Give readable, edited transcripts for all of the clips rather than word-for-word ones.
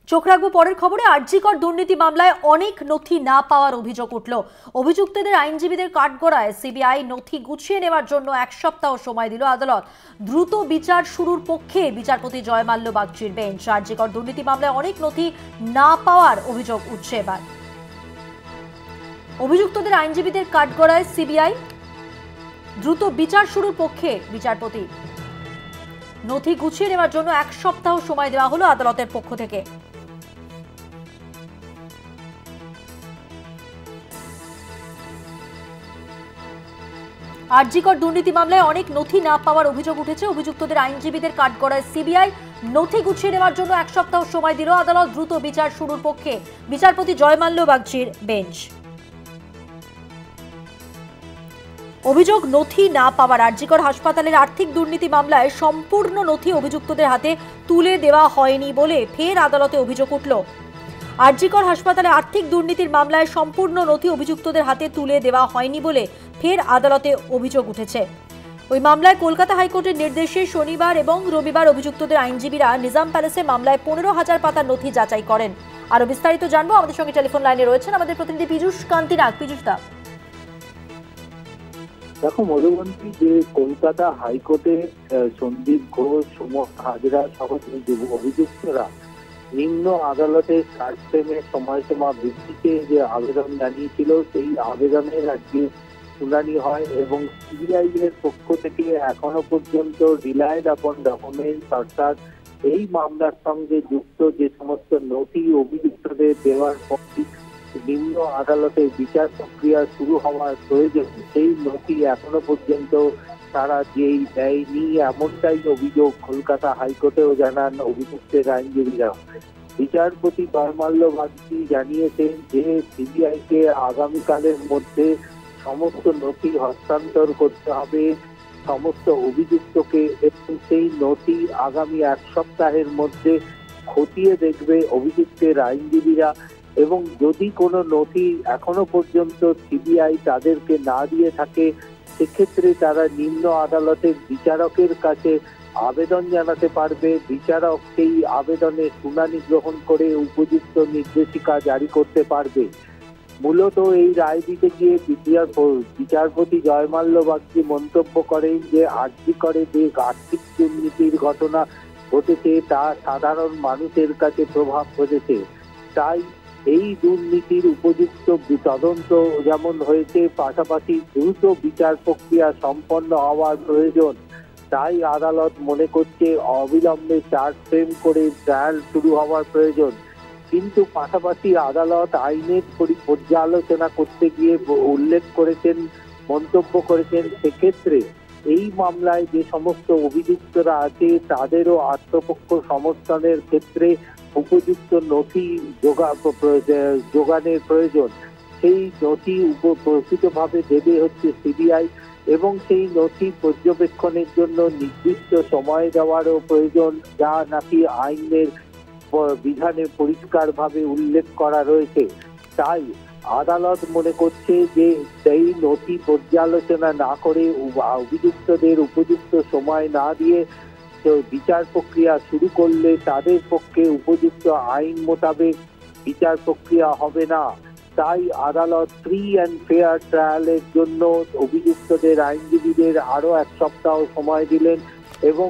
চোখ রাখবো পরের খবরে। আরজিকর দুর্নীতি মামলায় অনেক নথি না পাওয়ার অভিযোগ উঠল। অভিযুক্তদের আইনজীবীদের কাঠগড়ায় সিবিআই নথি গুছিয়ে নেওয়ার জন্য 1 সপ্তাহ সময় দিল আদালত। দ্রুত বিচার শুরুর পক্ষে বিচারপতি জয়মাল্য বাগচির বেঞ্চ। আরজিকর দুর্নীতি মামলায় অনেক নথি না পাওয়ার অভিযোগ উঠছে এবার। অভিযুক্তদের আইনজীবীদের কাঠগড়ায় সিবিআই, দ্রুত বিচার শুরুর পক্ষে বিচারপতি। নথি গুছিয়ে নেওয়ার জন্য 1 সপ্তাহ সময় দেওয়া হলো আদালতের পক্ষ থেকে। আরজিকর দুর্নীতি মামলায় অনেক নথি না পাওয়ার অভিযোগ উঠেছে। অভিযুক্তদের আইনজীবীদের কাঠগড়ায় সিবিআই, নথি গুছিয়ে নেওয়ার জন্য 1 সপ্তাহ সময় দিল আদালত। দ্রুত বিচার শুরুর পক্ষে বিচারপতি জয়মাল্য বাগচির বেঞ্চ। অভিযোগ নথি না পাওয়ার। আরজিকর হাসপাতালের আর্থিক দুর্নীতি মামলায় সম্পূর্ণ নথি অভিযুক্তদের হাতে তুলে দেওয়া হয়নি বলে ফের আদালতে অভিযোগ উঠল। আরজিকর হাসপাতালে আর্থিক দুর্নীতির মামলায় সম্পূর্ণ নথি অভিযুক্তদের হাতে তুলে দেওয়া হয়নি বলে ফের আদালতে অভিযোগ উঠেছে। ওই মামলায় কলকাতা হাইকোর্টের নির্দেশে শনিবার এবং রবিবার অভিযুক্তদের আইনজীবীরা নিজাম প্যালেসে মামলায় 15,000 পাতার নথি যাচাই করেন। আরো বিস্তারিত জানবো, আমাদের সঙ্গে টেলিফোন লাইনে রয়েছেন আমাদের প্রতিনিধি পীযূষ কান্তি নাগ। পীযূষ দা, দেখো মধুবন্তী, যে কলকাতা হাইকোর্টে সন্দীপ ঘোষ, সুমন হাজরা সহ অভিযুক্তরা নিম্ন আদালতে সার্চ ফ্রেমের সময়সীমা বৃদ্ধিতে যে আবেদন জানিয়েছিল, সেই আবেদনের আজকে শুনানি হয় এবং সিবিআই এর পক্ষ থেকে এখনো পর্যন্ত রিলায়েড আপন ডকুমেন্টস অর্থাৎ এই মামলার সঙ্গে যুক্ত যে সমস্ত নথি অভিযুক্তদের দেওয়ার পক্ষে নিম্ন আদালতে বিচার প্রক্রিয়া শুরু হওয়ার প্রয়োজন, সেই নথি এখনো পর্যন্ত তারা যেই দেয়নি, এমনটাই অভিযোগ কলকাতা হাইকোর্টেও জানান অভিযুক্তের আইনজীবীরা। বিচারপতি জয়মাল্য বাগচি জানিয়েছেন যে সিবিআই কে আগামীকালের মধ্যে সমস্ত নথি হস্তান্তর করতে হবে সমস্ত অভিযুক্তকে এবং সেই নথি আগামী 1 সপ্তাহের মধ্যে খতিয়ে দেখবে অভিযুক্তের আইনজীবীরা। এবং যদি কোনো নথি এখনো পর্যন্ত সিবিআই তাদেরকে না দিয়ে থাকে, সেক্ষেত্রে তারা নিম্ন আদালতের বিচারকের কাছে আবেদন জানাতে পারবে। বিচারক সেই আবেদনের শুনানি গ্রহণ করে উপযুক্ত নির্দেশিকা জারি করতে পারবে। মূলত এই রায় দিতে গিয়ে বিচারপতি জয়মাল্য বাগচি মন্তব্য করেন যে আরজিকরে যে আর্থিক দুর্নীতির ঘটনা ঘটেছে তা সাধারণ মানুষের কাছে প্রভাব ফেলেছে। তাই এই দুর্নীতির উপযুক্ত তদন্ত যেমন হয়েছে, পাশাপাশি দ্রুত বিচার প্রক্রিয়া সম্পন্ন হওয়ার প্রয়োজন। তাই আদালত মনে করছে অবিলম্বে চার্জ ফ্রেম করে ট্রায়াল শুরু হওয়ার প্রয়োজন। কিন্তু পাশাপাশি আদালত আইনের পর্যালোচনা করতে গিয়ে মন্তব্য করেছেন সেক্ষেত্রে এই মামলায় যে সমস্ত অভিযুক্তরা আছে তাদেরও আত্মপক্ষ সমর্থনের ক্ষেত্রে উপযুক্ত নথি যোগানের প্রয়োজন। সেই নথি প্রকৃতভাবে দেবে হচ্ছে সিবিআই এবং সেই নথি পর্যবেক্ষণের জন্য নির্দিষ্ট সময় দেওয়ারও প্রয়োজন, যা নাকি আইনের বিধানে পরিষ্কারভাবে উল্লেখ করা রয়েছে। তাই আদালত মনে করছে যে সেই নথি পর্যালোচনা না করে অভিযুক্তদের উপযুক্ত সময় না দিয়ে বিচার প্রক্রিয়া শুরু করলে তাদের পক্ষে উপযুক্ত আইন মোতাবেক বিচার প্রক্রিয়া হবে না। তাই আদালত ফ্রি অ্যান্ড ফেয়ার ট্রায়ালের জন্য অভিযুক্তদের আইনজীবীদের আরো 1 সপ্তাহ সময় দিলেন এবং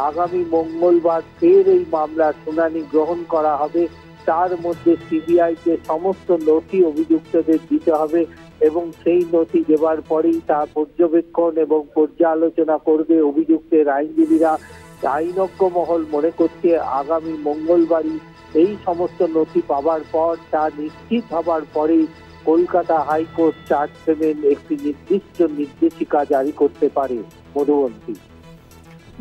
আগামী মঙ্গলবার ফের এই মামলার শুনানি গ্রহণ করা হবে। তার মধ্যে সিবিআই কে সমস্ত নথি অভিযুক্তদের দিতে হবে এবং সেই নথি দেওয়ার পরেই তা পর্যবেক্ষণ এবং পর্যালোচনা করবে অভিযুক্তের আইনজীবীরা। আইনজ্ঞ মহল মনে করছে আগামী মঙ্গলবারই এই সমস্ত নথি পাওয়ার পর তা নিশ্চিত হবার পরেই কলকাতা হাইকোর্ট চার্জ ফ্রেমের একটি নির্দিষ্ট নির্দেশিকা জারি করতে পারে। মধুবন্তী,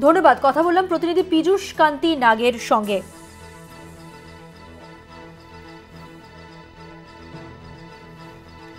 ধন্যবাদ। কথা বললাম প্রতিনিধি পীযূষ কান্তি নাগের সঙ্গে।